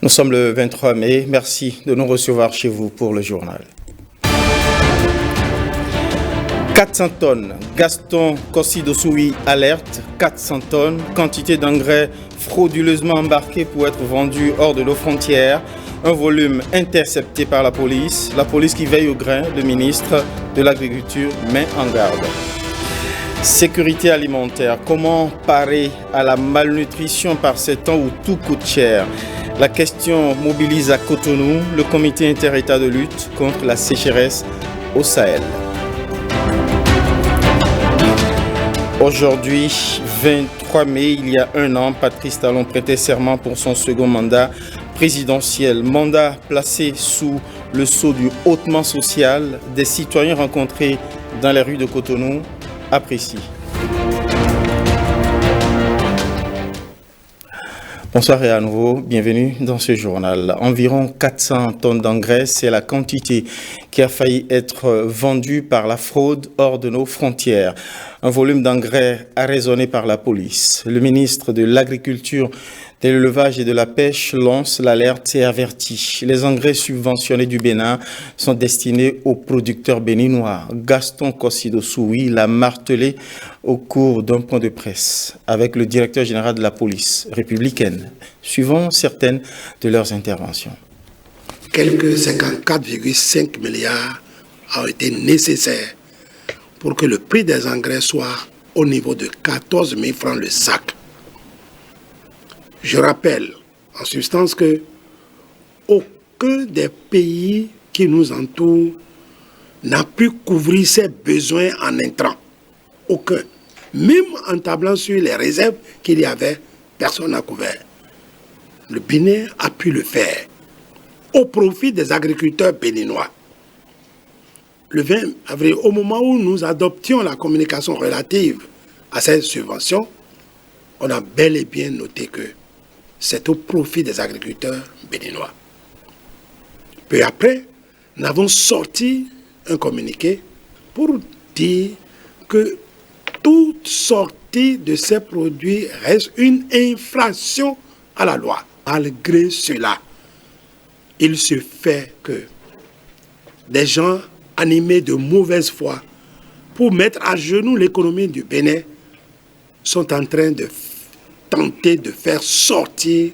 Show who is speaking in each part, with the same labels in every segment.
Speaker 1: Nous sommes le 23 mai. Merci de nous recevoir chez vous pour le journal. 400 tonnes. Gaston Kossi-Dossoui alerte. 400 tonnes. Quantité d'engrais frauduleusement embarqués pour être vendus hors de nos frontières. Un volume intercepté par la police. La police qui veille au grain. Le ministre de l'Agriculture met en garde. Sécurité alimentaire. Comment parer à la malnutrition par ces temps où tout coûte cher? La question mobilise à Cotonou le comité inter-État de lutte contre la sécheresse au Sahel. Aujourd'hui, 23 mai, il y a un an, Patrice Talon prêtait serment pour son second mandat présidentiel. Mandat placé sous le sceau du hautement social. Des citoyens rencontrés dans les rues de Cotonou apprécient. Bonsoir et à nouveau, bienvenue dans ce journal. Environ 400 tonnes d'engrais, c'est la quantité qui a failli être vendue par la fraude hors de nos frontières. Un volume d'engrais arraisonné par la police. Le ministre de l'Agriculture, de l'Élevage et de la Pêche lance l'alerte et avertit. Les engrais subventionnés du Bénin sont destinés aux producteurs béninois. Gaston Kossi-Dossoui l'a martelé au cours d'un point de presse avec le directeur général de la police républicaine, suivant certaines de leurs interventions.
Speaker 2: Quelques 54,5 milliards ont été nécessaires pour que le prix des engrais soit au niveau de 14 000 francs le sac. Je rappelle en substance que aucun des pays qui nous entourent n'a pu couvrir ses besoins en intrants. Aucun. Même en tablant sur les réserves qu'il y avait, personne n'a couvert. Le Bénin a pu le faire au profit des agriculteurs béninois. Le 20 avril, au moment où nous adoptions la communication relative à cette subvention, on a bel et bien noté que c'est au profit des agriculteurs béninois. Peu après, nous avons sorti un communiqué pour dire que toute sortie de ces produits reste une infraction à la loi. Malgré cela, il se fait que des gens animés de mauvaise foi pour mettre à genoux l'économie du Bénin sont en train de tenter de faire sortir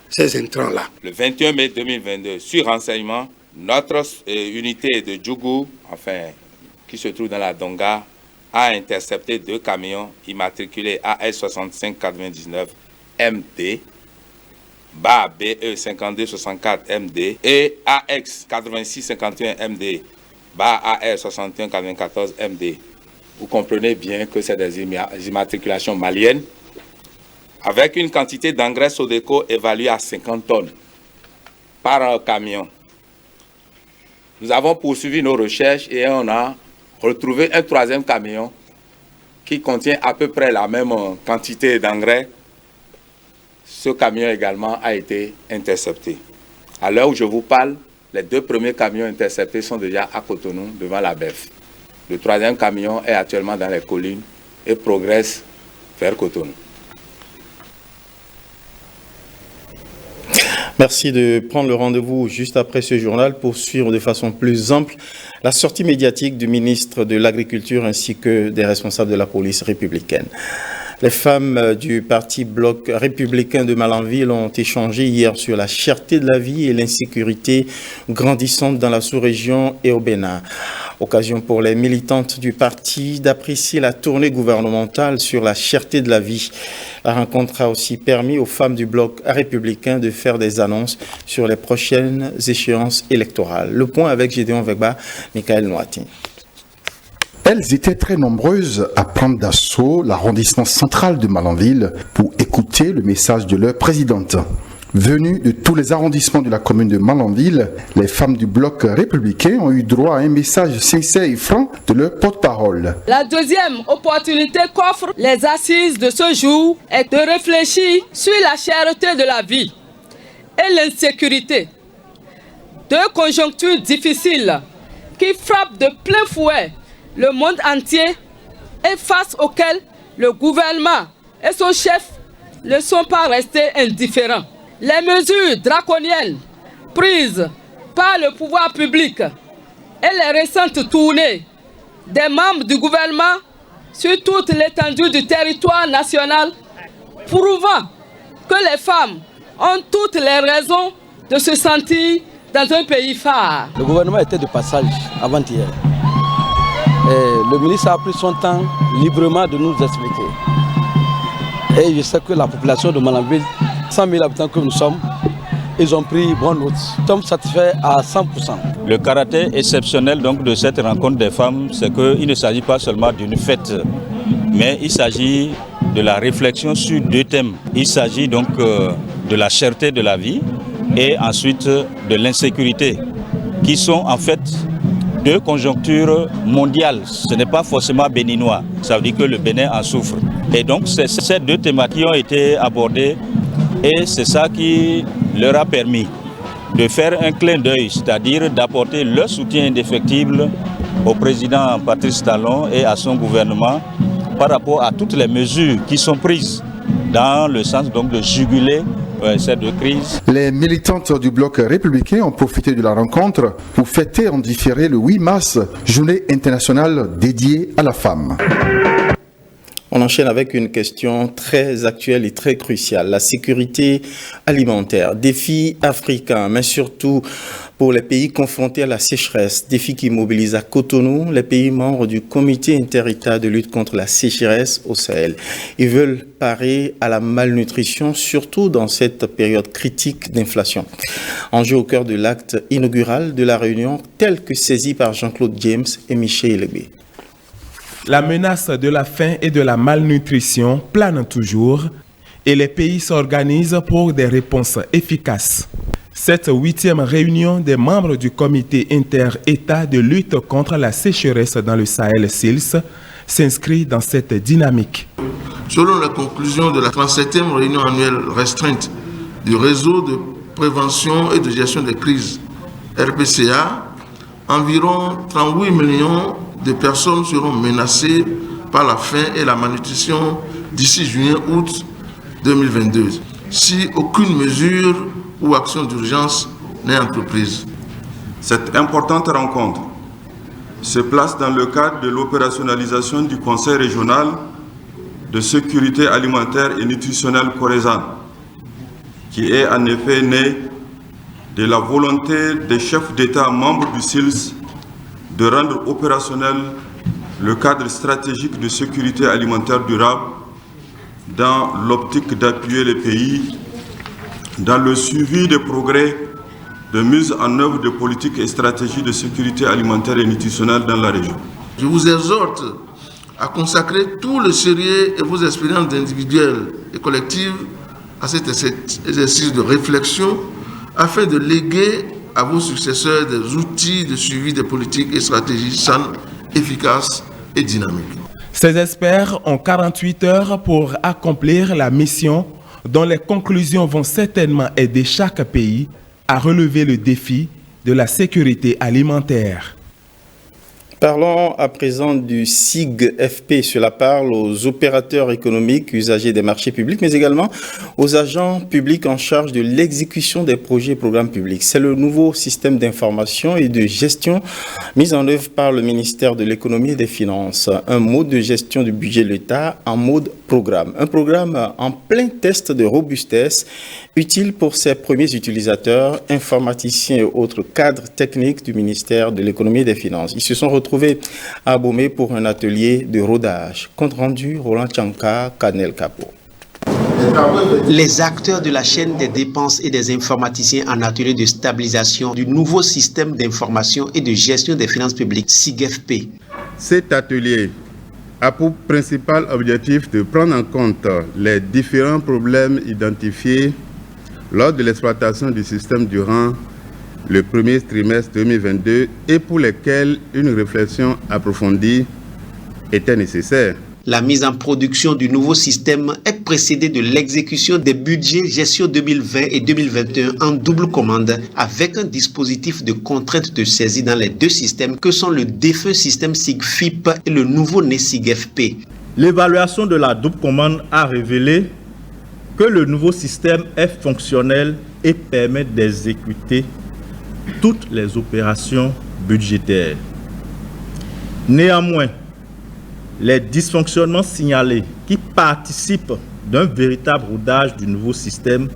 Speaker 2: ces intrants-là.
Speaker 3: Le 21 mai 2022, sur renseignement, notre unité de Djougou, qui se trouve dans la Donga, a intercepté 2 camions immatriculés AS 6599 MD, BA BE 5264 MD et AX 8651 MD, BA AR 6194 MD. Vous comprenez bien que c'est des immatriculations maliennes, avec une quantité d'engrais Sodeco évaluée à 50 tonnes par camion. Nous avons poursuivi nos recherches et on a retrouvé un 3e camion qui contient à peu près la même quantité d'engrais. Ce camion également a été intercepté. À l'heure où je vous parle, les 2 premiers camions interceptés sont déjà à Cotonou, devant la BEF. Le 3e camion est actuellement dans les collines et progresse vers Cotonou.
Speaker 1: Merci de prendre le rendez-vous juste après ce journal pour suivre de façon plus ample la sortie médiatique du ministre de l'Agriculture ainsi que des responsables de la police républicaine. Les femmes du parti Bloc républicain de Malanville ont échangé hier sur la cherté de la vie et l'insécurité grandissante dans la sous-région et au Bénin. Occasion pour les militantes du parti d'apprécier la tournée gouvernementale sur la cherté de la vie. La rencontre a aussi permis aux femmes du Bloc républicain de faire des annonces sur les prochaines échéances électorales. Le point avec Gédéon Vegba, Michael Noati.
Speaker 4: Elles étaient très nombreuses à prendre d'assaut l'arrondissement central de Malanville pour écouter le message de leur présidente. Venues de tous les arrondissements de la commune de Malanville, les femmes du Bloc républicain ont eu droit à un message sincère et franc de leur porte-parole.
Speaker 5: La deuxième opportunité qu'offrent les assises de ce jour est de réfléchir sur la cherté de la vie et l'insécurité. 2 conjonctures difficiles qui frappent de plein fouet le monde entier et face auxquelles le gouvernement et son chef ne sont pas restés indifférents. les mesures draconiennes prises par le pouvoir public et les récentes tournées des membres du gouvernement sur toute l'étendue du territoire national, prouvant que les femmes ont toutes les raisons de se sentir dans un pays phare.
Speaker 6: Le gouvernement était de passage avant-hier. Le ministre a pris son temps librement de nous expliquer. Et je sais que la population de Malanville, 100 000 habitants que nous sommes, ils ont pris bonne note. Nous sommes satisfaits à 100%.
Speaker 7: Le caractère exceptionnel donc, de cette rencontre des femmes, c'est qu'il ne s'agit pas seulement d'une fête, mais il s'agit de la réflexion sur deux thèmes. Il s'agit donc de la cherté de la vie et ensuite de l'insécurité, qui sont en fait deux conjonctures mondiales. Ce n'est pas forcément béninois, ça veut dire que le Bénin en souffre. Et donc c'est ces deux thématiques qui ont été abordées et c'est ça qui leur a permis de faire un clin d'œil, c'est-à-dire d'apporter leur soutien indéfectible au président Patrice Talon et à son gouvernement par rapport à toutes les mesures qui sont prises dans le sens donc de juguler cette crise.
Speaker 4: Les militantes du bloc républicain ont profité de la rencontre pour fêter en différé le 8 mars, journée internationale dédiée à la femme.
Speaker 1: On enchaîne avec une question très actuelle et très cruciale. La sécurité alimentaire, défi africain, mais surtout pour les pays confrontés à la sécheresse, défi qui mobilise à Cotonou les pays membres du comité inter-État de lutte contre la sécheresse au Sahel. Ils veulent parer à la malnutrition, surtout dans cette période critique d'inflation. Enjeu au cœur de l'acte inaugural de la réunion, tel que saisi par Jean-Claude James et Michel Elébé.
Speaker 8: La menace de la faim et de la malnutrition plane toujours et les pays s'organisent pour des réponses efficaces. Cette 8e réunion des membres du comité inter-État de lutte contre la sécheresse dans le Sahel SILS s'inscrit dans cette dynamique.
Speaker 9: Selon les conclusions de la 37e réunion annuelle restreinte du réseau de prévention et de gestion des crises RPCA, environ 38 millions de personnes seront menacées par la faim et la malnutrition d'ici juin-août 2022, si aucune mesure ou action d'urgence n'est entreprise.
Speaker 10: Cette importante rencontre se place dans le cadre de l'opérationnalisation du Conseil régional de sécurité alimentaire et nutritionnelle Corezan, qui est en effet né de la volonté des chefs d'État membres du SILS de rendre opérationnel le cadre stratégique de sécurité alimentaire durable dans l'optique d'appuyer les pays dans le suivi des progrès de mise en œuvre de politiques et stratégies de sécurité alimentaire et nutritionnelle dans la région.
Speaker 9: Je vous exhorte à consacrer tout le sérieux et vos expériences individuelles et collectives à cet exercice de réflexion afin de léguer à vos successeurs des outils de suivi des politiques et stratégies saines, efficaces et dynamiques.
Speaker 8: Ces experts ont 48 heures pour accomplir la mission dont les conclusions vont certainement aider chaque pays à relever le défi de la sécurité alimentaire.
Speaker 1: Parlons à présent du SIG-FP. Cela parle aux opérateurs économiques, usagers des marchés publics, mais également aux agents publics en charge de l'exécution des projets et programmes publics. C'est le nouveau système d'information et de gestion mis en œuvre par le ministère de l'Économie et des Finances. Un mode de gestion du budget de l'État en mode programme. Un programme en plein test de robustesse, utile pour ses premiers utilisateurs, informaticiens et autres cadres techniques du ministère de l'Économie et des Finances. Ils se sont retrouvés à Abomey pour un atelier de rodage. Compte rendu, Roland Tchanka, Canel Capo.
Speaker 11: Les acteurs de la chaîne des dépenses et des informaticiens en atelier de stabilisation du nouveau système d'information et de gestion des finances publiques, SIG-FP.
Speaker 12: Cet atelier a pour principal objectif de prendre en compte les différents problèmes identifiés lors de l'exploitation du système durant le premier trimestre 2022 et pour lesquels une réflexion approfondie était nécessaire.
Speaker 11: La mise en production du nouveau système est précédée de l'exécution des budgets gestion 2020 et 2021 en double commande avec un dispositif de contrainte de saisie dans les deux systèmes que sont le défunt système SIG-FIP et le nouveau né SIG-FP.
Speaker 13: L'évaluation de la double commande a révélé que le nouveau système est fonctionnel et permet d'exécuter toutes les opérations budgétaires. Néanmoins, les dysfonctionnements signalés qui participent d'un véritable rodage du nouveau système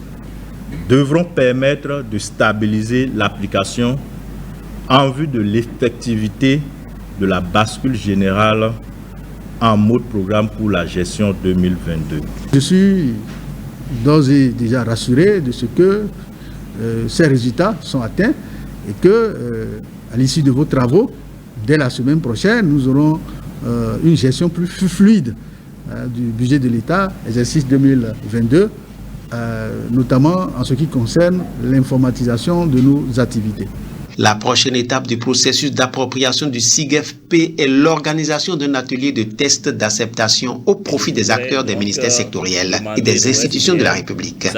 Speaker 13: devront permettre de stabiliser l'application en vue de l'effectivité de la bascule générale en mode programme pour la gestion 2022.
Speaker 14: Je suis d'ores et déjà rassuré de ce que ces résultats sont atteints et que, à l'issue de vos travaux, dès la semaine prochaine, nous aurons une gestion plus fluide du budget de l'État, exercice 2022, notamment en ce qui concerne l'informatisation de nos activités.
Speaker 11: La prochaine étape du processus d'appropriation du SIG-FP est l'organisation d'un atelier de test d'acceptation au profit des acteurs des ministères sectoriels et des institutions de la République.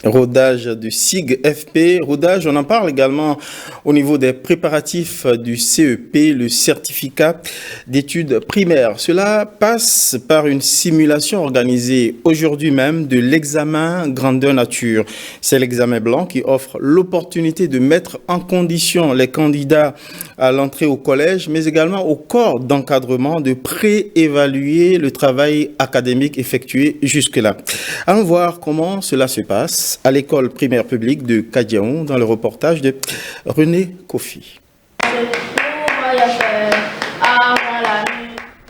Speaker 1: Rodage du SIG-FP. Rodage, on en parle également au niveau des préparatifs du CEP, le certificat d'études primaires. Cela passe par une simulation organisée aujourd'hui même de l'examen grandeur nature. C'est l'examen blanc qui offre l'opportunité de mettre en condition les candidats à l'entrée au collège, mais également au corps d'encadrement de préévaluer le travail académique effectué jusque-là. Allons voir comment cela se passe à l'école primaire publique de Kadiaon dans le reportage de René Kofi.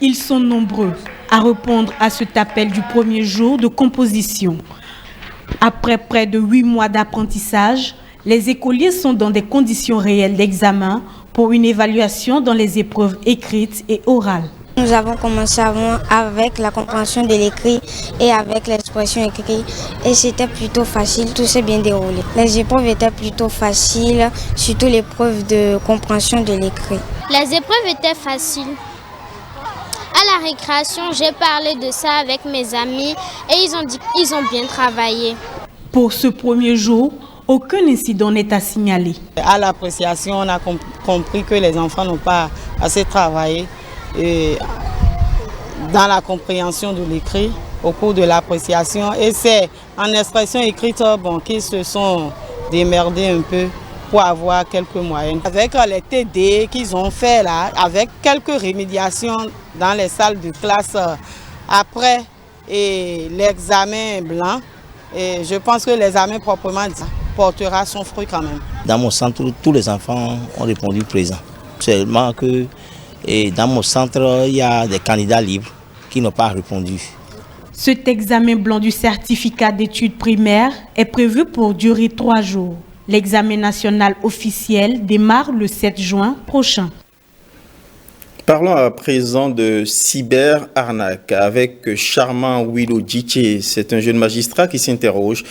Speaker 15: Ils sont nombreux à répondre à cet appel du premier jour de composition. Après près de 8 mois d'apprentissage, les écoliers sont dans des conditions réelles d'examen pour une évaluation dans les épreuves écrites et orales.
Speaker 16: Nous avons commencé avant avec la compréhension de l'écrit et avec l'expression écrite et c'était plutôt facile, tout s'est bien déroulé. Les épreuves étaient plutôt faciles, surtout l'épreuve de compréhension de l'écrit.
Speaker 17: Les épreuves étaient faciles. À la récréation, j'ai parlé de ça avec mes amis et ils ont dit qu'ils ont bien travaillé.
Speaker 15: Pour ce premier jour, aucun incident n'est à signaler.
Speaker 18: À l'appréciation, on a compris que les enfants n'ont pas assez travaillé. Et dans la compréhension de l'écrit au cours de l'appréciation. Et c'est en expression écrite qu'ils se sont démerdés un peu pour avoir quelques moyens. Avec les TD qu'ils ont fait là, avec quelques rémédiations dans les salles de classe après l'examen blanc, et je pense que l'examen proprement dit portera son fruit quand même.
Speaker 19: Dans mon centre, tous les enfants ont répondu présent. Seulement que dans mon centre, il y a des candidats libres qui n'ont pas répondu.
Speaker 15: Cet examen blanc du certificat d'études primaires est prévu pour durer 3 jours. L'examen national officiel démarre le 7 juin prochain.
Speaker 1: Parlons à présent de cyberarnaque avec Charmant Willow Djitché. C'est un jeune magistrat qui s'interroge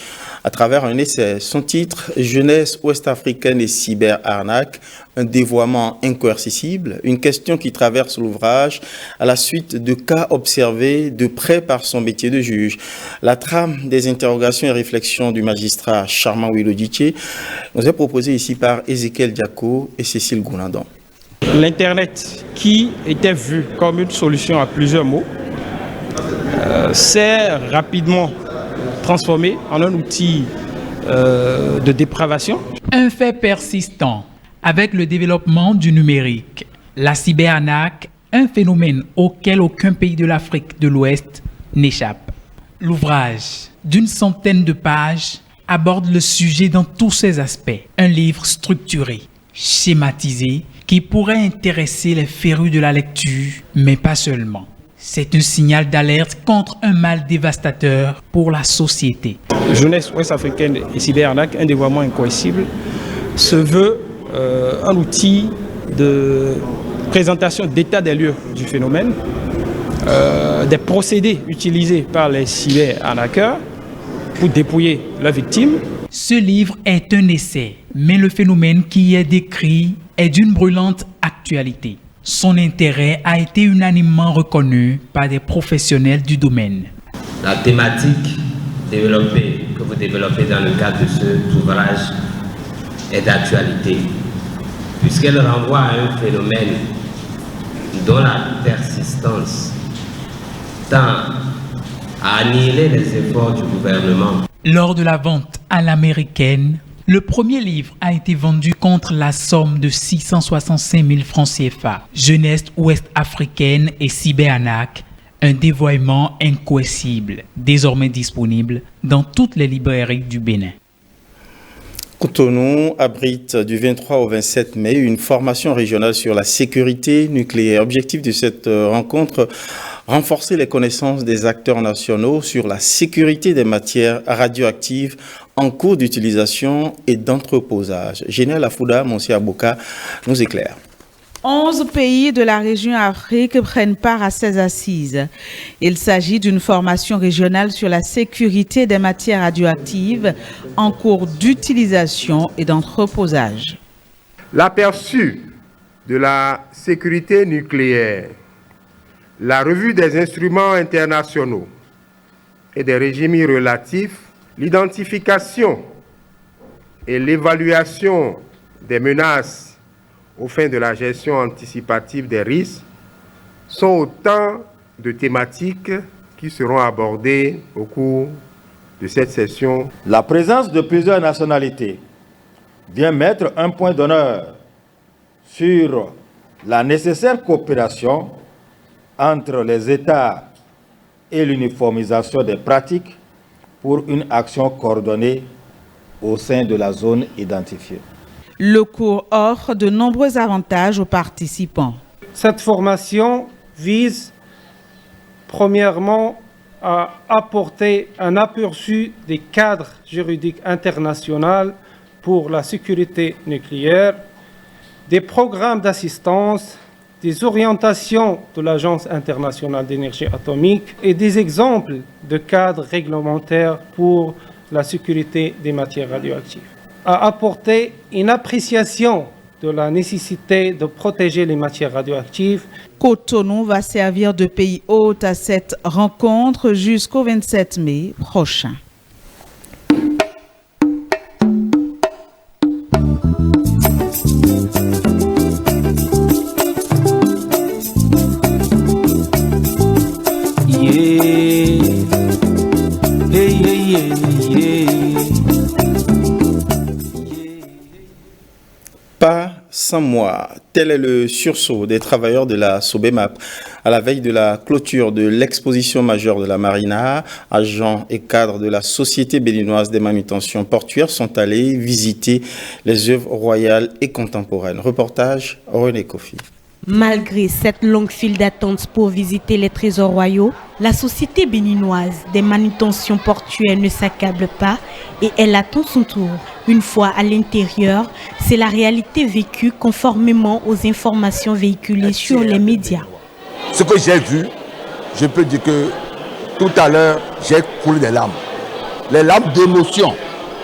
Speaker 1: à travers un essai. Son titre, Jeunesse ouest-africaine et cyberarnaque, un dévoiement incoercible, une question qui traverse l'ouvrage à la suite de cas observés de près par son métier de juge. La trame des interrogations et réflexions du magistrat Charmant Willow Djitché nous est proposée ici par Ezekiel Diako et Cécile Goulandon.
Speaker 20: L'Internet, qui était vu comme une solution à plusieurs maux, s'est rapidement transformé en un outil de dépravation.
Speaker 21: Un fait persistant avec le développement du numérique. La cyberarnaque, un phénomène auquel aucun pays de l'Afrique de l'Ouest n'échappe. L'ouvrage, d'une centaine de pages, aborde le sujet dans tous ses aspects. Un livre structuré, schématisé, qui pourrait intéresser les férus de la lecture, mais pas seulement. C'est un signal d'alerte contre un mal dévastateur pour la société.
Speaker 20: Jeunesse ouest-africaine et cyberarnaque, un dévoiement incoercible, se veut un outil de présentation d'état des lieux du phénomène, des procédés utilisés par les cyberarnaqueurs pour dépouiller la victime.
Speaker 21: Ce livre est un essai, mais le phénomène qui y est décrit est d'une brûlante actualité. Son intérêt a été unanimement reconnu par des professionnels du domaine.
Speaker 22: La thématique que vous développez dans le cadre de cet ouvrage est d'actualité, puisqu'elle renvoie à un phénomène dont la persistance tend à annihiler les efforts du gouvernement.
Speaker 21: Lors de la vente à l'américaine, le premier livre a été vendu contre la somme de 665 000 francs CFA. Jeunesse ouest-africaine et cyberarnaque, un dévoiement incoercible, désormais disponible dans toutes les librairies du Bénin.
Speaker 1: Cotonou abrite du 23 au 27 mai une formation régionale sur la sécurité nucléaire. Objectif de cette rencontre, renforcer les connaissances des acteurs nationaux sur la sécurité des matières radioactives en cours d'utilisation et d'entreposage. Général Afouda Monsi Abouka nous éclaire.
Speaker 2: 11 pays de la région Afrique prennent part à ces assises. Il s'agit d'une formation régionale sur la sécurité des matières radioactives en cours d'utilisation et d'entreposage.
Speaker 3: L'aperçu de la sécurité nucléaire, la revue des instruments internationaux et des régimes relatifs, l'identification et l'évaluation des menaces aux fins de la gestion anticipative des risques sont autant de thématiques qui seront abordées au cours de cette session.
Speaker 13: La présence de plusieurs nationalités vient mettre un point d'honneur sur la nécessaire coopération entre les États et l'uniformisation des pratiques pour une action coordonnée au sein de la zone identifiée.
Speaker 2: Le cours offre de nombreux avantages aux participants.
Speaker 23: Cette formation vise premièrement à apporter un aperçu des cadres juridiques internationaux pour la sécurité nucléaire, des programmes d'assistance, des orientations de l'Agence internationale d'énergie atomique et des exemples de cadres réglementaires pour la sécurité des matières radioactives. À apporter une appréciation de la nécessité de protéger les matières radioactives.
Speaker 2: Cotonou va servir de pays hôte à cette rencontre jusqu'au 27 mai prochain.
Speaker 1: Pas sans moi. Tel est le sursaut des travailleurs de la Sobemap. À la veille de la clôture de l'exposition majeure de la Marina, agents et cadres de la Société béninoise des manutentions portuaires sont allés visiter les œuvres royales et contemporaines. Reportage René Kofi.
Speaker 15: Malgré cette longue file d'attente pour visiter les trésors royaux, la Société béninoise des manutentions portuaires ne s'accable pas et elle attend son tour. Une fois à l'intérieur, c'est la réalité vécue conformément aux informations véhiculées sur les médias.
Speaker 24: Ce que j'ai vu, je peux dire que tout à l'heure, j'ai coulé des larmes. Les larmes d'émotion.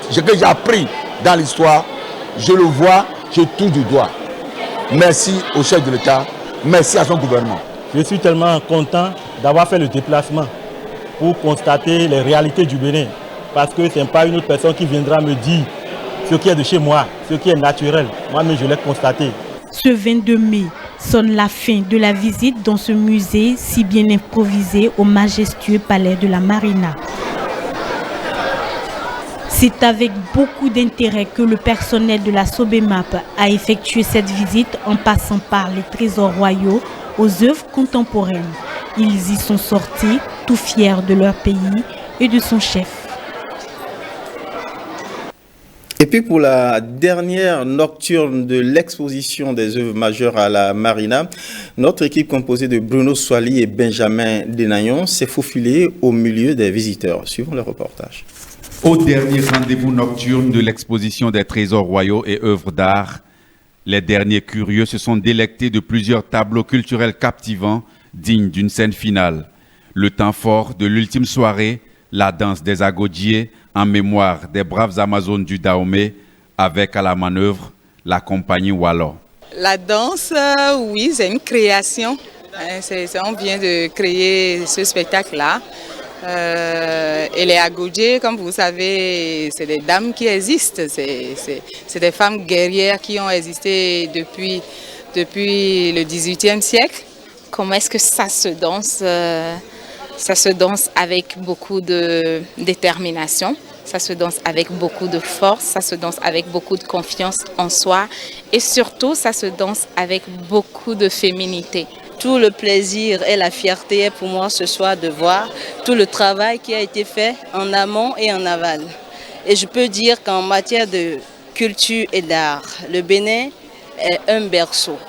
Speaker 24: Ce que j'ai appris dans l'histoire, je le vois, je touche du doigt. Merci au chef de l'État, merci à son gouvernement.
Speaker 13: Je suis tellement content d'avoir fait le déplacement pour constater les réalités du Bénin. Parce que ce n'est pas une autre personne qui viendra me dire ce qui est de chez moi, ce qui est naturel. Moi-même, je l'ai constaté.
Speaker 15: Ce 22 mai sonne la fin de la visite dans ce musée si bien improvisé au majestueux palais de la Marina. C'est avec beaucoup d'intérêt que le personnel de la Sobemap a effectué cette visite en passant par les trésors royaux aux œuvres contemporaines. Ils y sont sortis, tout fiers de leur pays et de son chef.
Speaker 1: Et puis pour la dernière nocturne de l'exposition des œuvres majeures à la Marina, notre équipe composée de Bruno Soali et Benjamin Denayon s'est faufilée au milieu des visiteurs. Suivons le reportage.
Speaker 25: Au dernier rendez-vous nocturne de l'exposition des trésors royaux et œuvres d'art, les derniers curieux se sont délectés de plusieurs tableaux culturels captivants, dignes d'une scène finale. Le temps fort de l'ultime soirée, la danse des agodiers en mémoire des braves Amazones du Dahomey, avec à la manœuvre la compagnie Wallon.
Speaker 26: La danse, oui, c'est une création. On vient de créer ce spectacle-là. Et les agodiers, comme vous savez, c'est des dames qui existent. C'est des femmes guerrières qui ont existé depuis le XVIIIe siècle.
Speaker 27: Comment est-ce que ça se danse?
Speaker 26: Ça se danse avec beaucoup de détermination, ça se danse avec beaucoup de force, ça se danse avec beaucoup de confiance en soi et surtout ça se danse avec beaucoup de féminité.
Speaker 4: Tout le plaisir et la fierté est pour moi ce soir de voir tout le travail qui a été fait en amont et en aval. Et je peux dire qu'en matière de culture et d'art, le Bénin est un berceau.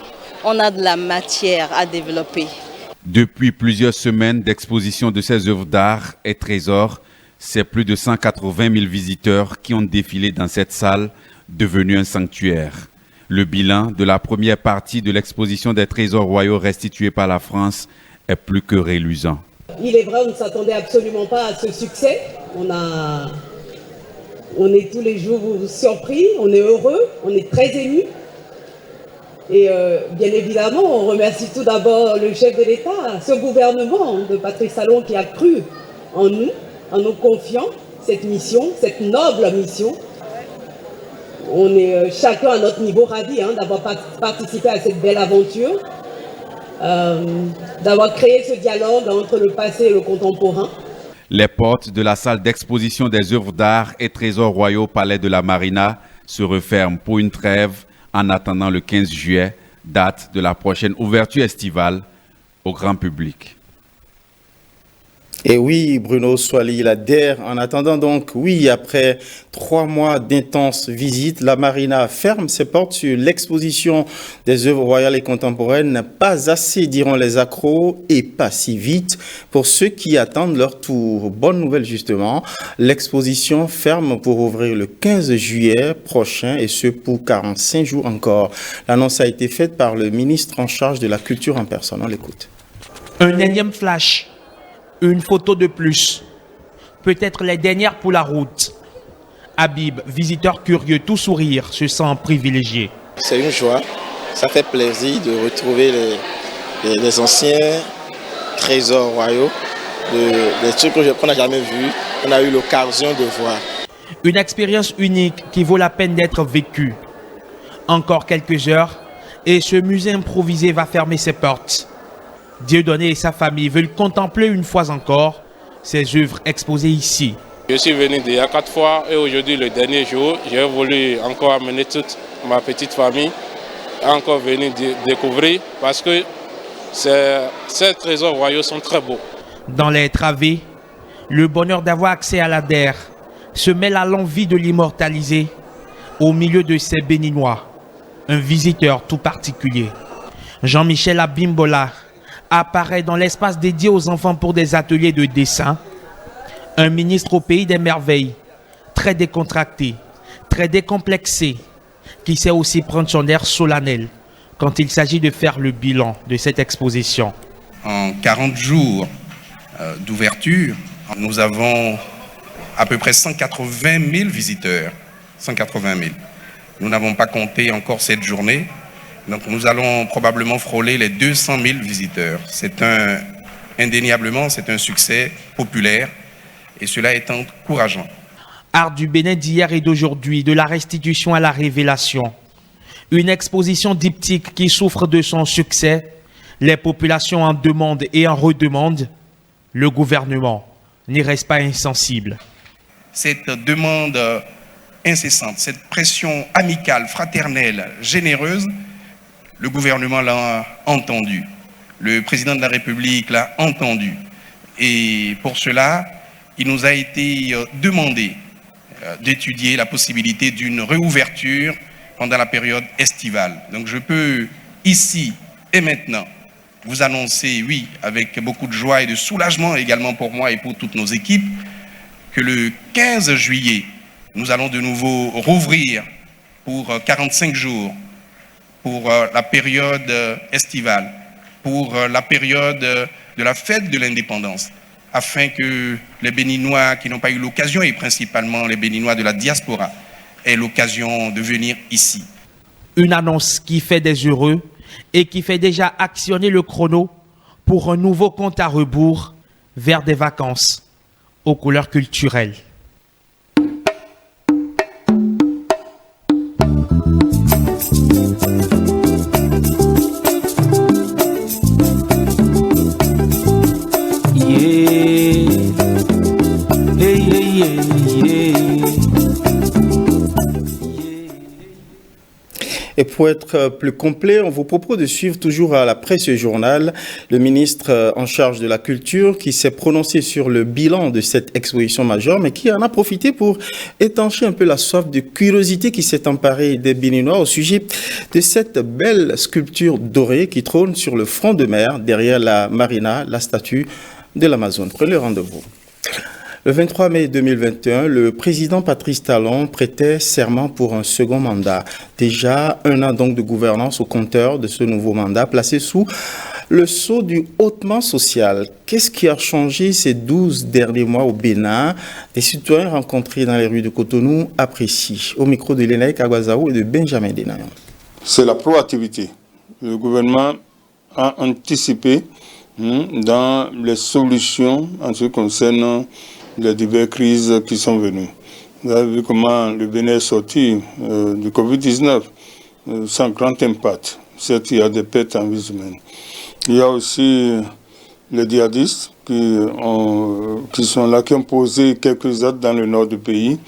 Speaker 4: On a de la matière à développer.
Speaker 25: Depuis plusieurs semaines d'exposition de ces œuvres d'art et trésors, c'est plus de 180 000 visiteurs qui ont défilé dans cette salle, devenue un sanctuaire. Le bilan de la première partie de l'exposition des trésors royaux restitués par la France est plus que reluisant.
Speaker 5: Il est vrai, on ne s'attendait absolument pas à ce succès. On est tous les jours surpris, on est heureux, on est très émus. Et bien évidemment, on remercie tout d'abord le chef de l'État, ce gouvernement de Patrice Talon qui a cru en nous, en nous confiant cette mission, cette noble mission. On est chacun à notre niveau ravis d'avoir participé à cette belle aventure, d'avoir créé ce dialogue entre le passé et le contemporain.
Speaker 25: Les portes de la salle d'exposition des œuvres d'art et trésors royaux Palais de la Marina se referment pour une trêve en attendant le 15 juillet, date de la prochaine ouverture estivale au grand public.
Speaker 1: Et oui, Bruno Soili Lader, en attendant donc, oui, après 3 mois d'intenses visites, la Marina ferme ses portes sur l'exposition des œuvres royales et contemporaines. Pas assez, diront les accros, et pas si vite pour ceux qui attendent leur tour. Bonne nouvelle justement, l'exposition ferme pour ouvrir le 15 juillet prochain et ce pour 45 jours encore. L'annonce a été faite par le ministre en charge de la culture en personne. On l'écoute.
Speaker 6: Un énième flash. Une photo de plus, peut-être les dernières pour la route. Habib, visiteur curieux, tout sourire, se sent privilégié.
Speaker 7: C'est une joie, ça fait plaisir de retrouver les anciens trésors royaux, des trucs qu'on n'a jamais vus, on a eu l'occasion de voir.
Speaker 6: Une expérience unique qui vaut la peine d'être vécue. Encore quelques heures et ce musée improvisé va fermer ses portes. Dieudonné et sa famille veulent contempler une fois encore ces œuvres exposées ici.
Speaker 9: Je suis venu déjà 4 fois et aujourd'hui, le dernier jour, j'ai voulu encore amener toute ma petite famille à encore venir découvrir parce que ces trésors royaux sont très beaux.
Speaker 6: Dans les travées, le bonheur d'avoir accès à l'ADER se mêle à l'envie de l'immortaliser au milieu de ces Béninois, un visiteur tout particulier. Jean-Michel Abimbola apparaît dans l'espace dédié aux enfants pour des ateliers de dessin. Un ministre au pays des merveilles, très décontracté, très décomplexé, qui sait aussi prendre son air solennel quand il s'agit de faire le bilan de cette exposition.
Speaker 10: En 40 jours d'ouverture, nous avons à peu près 180 000 visiteurs. 180 000. Nous n'avons pas compté encore cette journée. Donc nous allons probablement frôler les 200 000 visiteurs. Indéniablement, c'est un succès populaire et cela est encourageant.
Speaker 6: Art du Bénin d'hier et d'aujourd'hui, de la restitution à la révélation. Une exposition diptyque qui souffre de son succès. Les populations en demandent et en redemandent. Le gouvernement n'y reste pas insensible.
Speaker 10: Cette demande incessante, cette pression amicale, fraternelle, généreuse, le gouvernement l'a entendu, le président de la République l'a entendu. Et pour cela, il nous a été demandé d'étudier la possibilité d'une réouverture pendant la période estivale. Donc je peux ici et maintenant vous annoncer, oui, avec beaucoup de joie et de soulagement également pour moi et pour toutes nos équipes, que le 15 juillet, nous allons de nouveau rouvrir pour 45 jours pour la période estivale, pour la période de la fête de l'indépendance, afin que les Béninois qui n'ont pas eu l'occasion, et principalement les Béninois de la diaspora, aient l'occasion de venir ici.
Speaker 6: Une annonce qui fait des heureux et qui fait déjà actionner le chrono pour un nouveau compte à rebours vers des vacances aux couleurs culturelles.
Speaker 1: Et pour être plus complet, on vous propose de suivre toujours à la presse journal le ministre en charge de la culture qui s'est prononcé sur le bilan de cette exposition majeure, mais qui en a profité pour étancher un peu la soif de curiosité qui s'est emparée des Béninois au sujet de cette belle sculpture dorée qui trône sur le front de mer derrière la marina, la statue de l'Amazone. Prenez le rendez-vous. Le 23 mai 2021, le président Patrice Talon prêtait serment pour un second mandat. Déjà un an donc de gouvernance au compteur de ce nouveau mandat, placé sous le sceau du hautement social. Qu'est-ce qui a changé ces 12 derniers mois au Bénin? Des citoyens rencontrés dans les rues de Cotonou apprécient. Au micro de Lénaï Kagwazaou et de Benjamin Denayon.
Speaker 8: C'est la proactivité. Le gouvernement a anticipé dans les solutions en ce qui concerne les diverses crises qui sont venues. Vous avez vu comment le Bénin est sorti du Covid-19 sans grand impact. Certes, il y a des pertes en vie humaine. Il y a aussi les djihadistes qui sont là, qui ont posé quelques actes dans le nord du pays.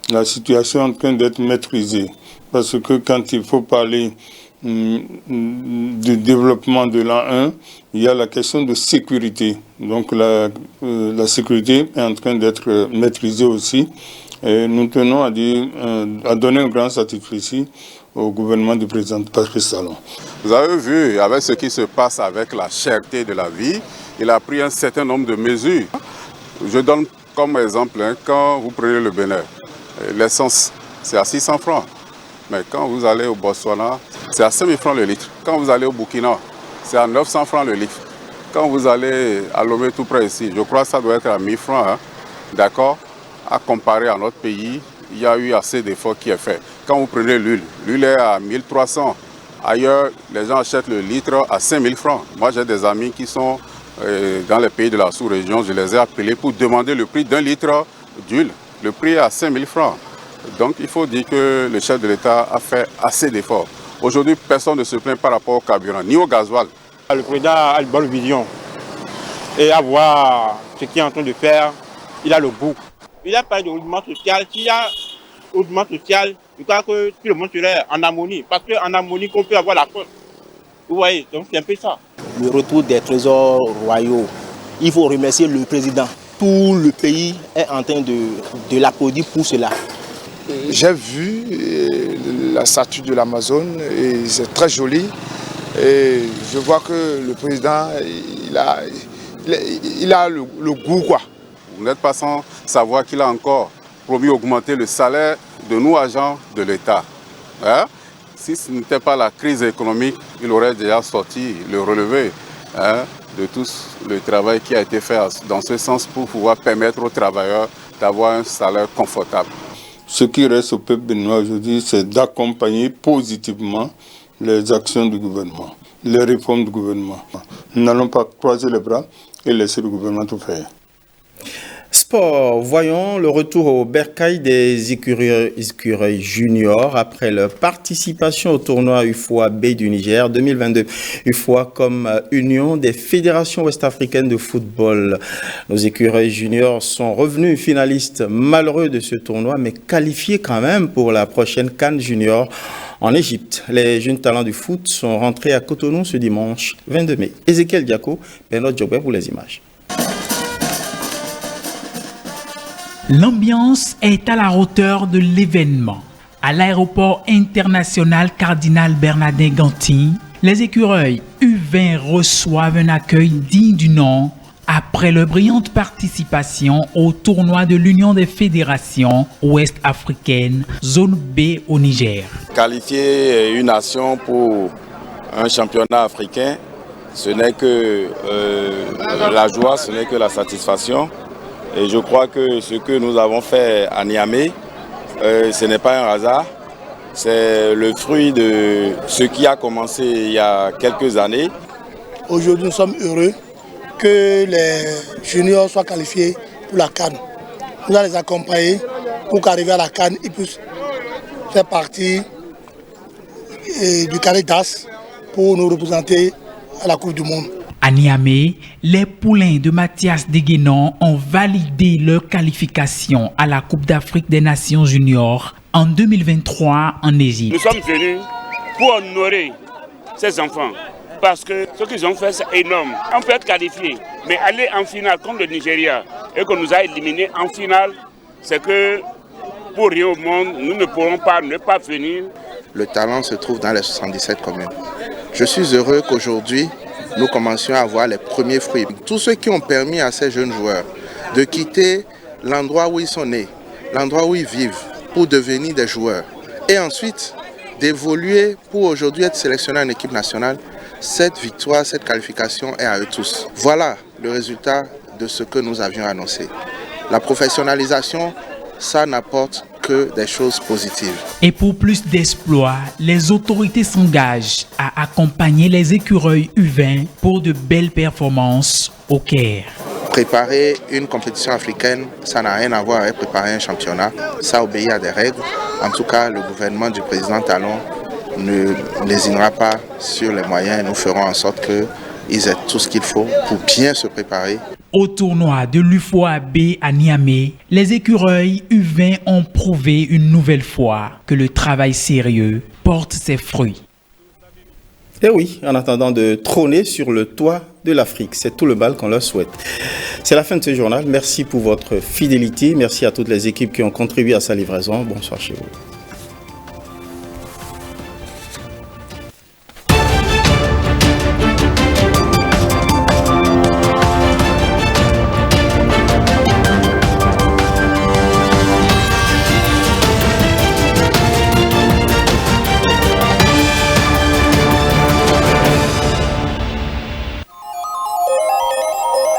Speaker 8: La situation est en train d'être maîtrisée. Parce que quand il faut parler du développement de l'an 1, il y a la question de sécurité. Donc la sécurité est en train d'être maîtrisée aussi. Et nous tenons à donner un grand satisfait au gouvernement du président Patrice Talon.
Speaker 11: Vous avez vu, avec ce qui se passe avec la cherté de la vie, il a pris un certain nombre de mesures. Je donne comme exemple, quand vous prenez le Bénin, l'essence, c'est à 600 francs. Mais quand vous allez au Botswana, c'est à 5 000 francs le litre. Quand vous allez au Burkina, c'est à 900 francs le litre. Quand vous allez à Lomé tout près ici, je crois que ça doit être à 1 000 francs. D'accord? À comparer à notre pays, il y a eu assez d'efforts qui est fait. Quand vous prenez l'huile, l'huile est à 1 300. Ailleurs, les gens achètent le litre à 5 000 francs. Moi, j'ai des amis qui sont dans les pays de la sous-région. Je les ai appelés pour demander le prix d'un litre d'huile. Le prix est à 5 000 francs. Donc il faut dire que le chef de l'État a fait assez d'efforts. Aujourd'hui, personne ne se plaint par rapport au carburant, ni au gasoil.
Speaker 12: Le président a une bonne vision. Et à voir ce qu'il est en train de faire, il a le goût. Il a parlé de mouvement social. S'il y a un mouvement social, je crois que tout le monde serait en harmonie. Parce qu'en harmonie, qu'on peut avoir la faute. Vous voyez, donc c'est un peu ça.
Speaker 19: Le retour des trésors royaux, il faut remercier le président. Tout le pays est en train de l'applaudir pour cela.
Speaker 14: J'ai vu la statue de l'Amazone et c'est très joli. Et je vois que le président, il a le goût, quoi.
Speaker 11: Vous n'êtes pas sans savoir qu'il a encore promis d'augmenter le salaire de nous agents de l'État. Hein? Si ce n'était pas la crise économique, il aurait déjà sorti le relevé de tout le travail qui a été fait dans ce sens pour pouvoir permettre aux travailleurs d'avoir un salaire confortable.
Speaker 8: Ce qui reste au peuple béninois aujourd'hui, c'est d'accompagner positivement les actions du gouvernement, les réformes du gouvernement. Nous n'allons pas croiser les bras et laisser le gouvernement tout faire.
Speaker 1: Sport, voyons le retour au bercail des écureuils juniors après leur participation au tournoi UFOA B du Niger 2022. UFOA comme Union des fédérations ouest-africaines de football. Nos écureuils juniors sont revenus finalistes malheureux de ce tournoi, mais qualifiés quand même pour la prochaine CAN junior en Égypte. Les jeunes talents du foot sont rentrés à Cotonou ce dimanche 22 mai. Ezekiel Diako, Bernard Djobé pour les images.
Speaker 21: L'ambiance est à la hauteur de l'événement. À l'aéroport international Cardinal Bernardin Gantin, les écureuils U20 reçoivent un accueil digne du nom après leur brillante participation au tournoi de l'Union des fédérations ouest-africaines, zone B au Niger.
Speaker 16: Qualifier une nation pour un championnat africain, ce n'est que la joie, ce n'est que la satisfaction. Et je crois que ce que nous avons fait à Niamey, ce n'est pas un hasard. C'est le fruit de ce qui a commencé il y a quelques années.
Speaker 17: Aujourd'hui, nous sommes heureux que les juniors soient qualifiés pour la CAN. Nous allons les accompagner pour qu'arriver à la CAN, ils puissent faire partie du carré d'as pour nous représenter à la Coupe du Monde.
Speaker 21: À Niamey, les poulains de Mathias Deguenan ont validé leur qualification à la Coupe d'Afrique des Nations Juniors en 2023 en Égypte.
Speaker 2: Nous sommes venus pour honorer ces enfants parce que ce qu'ils ont fait, c'est énorme. On peut être qualifié, mais aller en finale contre le Nigeria et qu'on nous a éliminés en finale, c'est que pour rien au monde, nous ne pourrons pas ne pas venir.
Speaker 3: Le talent se trouve dans les 77 communes. Je suis heureux qu'aujourd'hui, nous commencions à voir les premiers fruits. Tous ceux qui ont permis à ces jeunes joueurs de quitter l'endroit où ils sont nés, l'endroit où ils vivent, pour devenir des joueurs. Et ensuite, d'évoluer pour aujourd'hui être sélectionnés en équipe nationale, cette victoire, cette qualification est à eux tous. Voilà le résultat de ce que nous avions annoncé. La professionnalisation, ça n'apporte que des choses positives.
Speaker 21: Et pour plus d'exploits, les autorités s'engagent à accompagner les écureuils U20 pour de belles performances au Caire.
Speaker 3: Préparer une compétition africaine, ça n'a rien à voir avec préparer un championnat. Ça obéit à des règles. En tout cas, le gouvernement du président Talon ne lésinera pas sur les moyens. Nous ferons en sorte qu'ils aient tout ce qu'il faut pour bien se préparer.
Speaker 21: Au tournoi de l'UFOAB à Niamey, les écureuils U20 ont prouvé une nouvelle fois que le travail sérieux porte ses fruits.
Speaker 1: Et oui, en attendant de trôner sur le toit de l'Afrique, c'est tout le mal qu'on leur souhaite. C'est la fin de ce journal. Merci pour votre fidélité. Merci à toutes les équipes qui ont contribué à sa livraison. Bonsoir chez vous.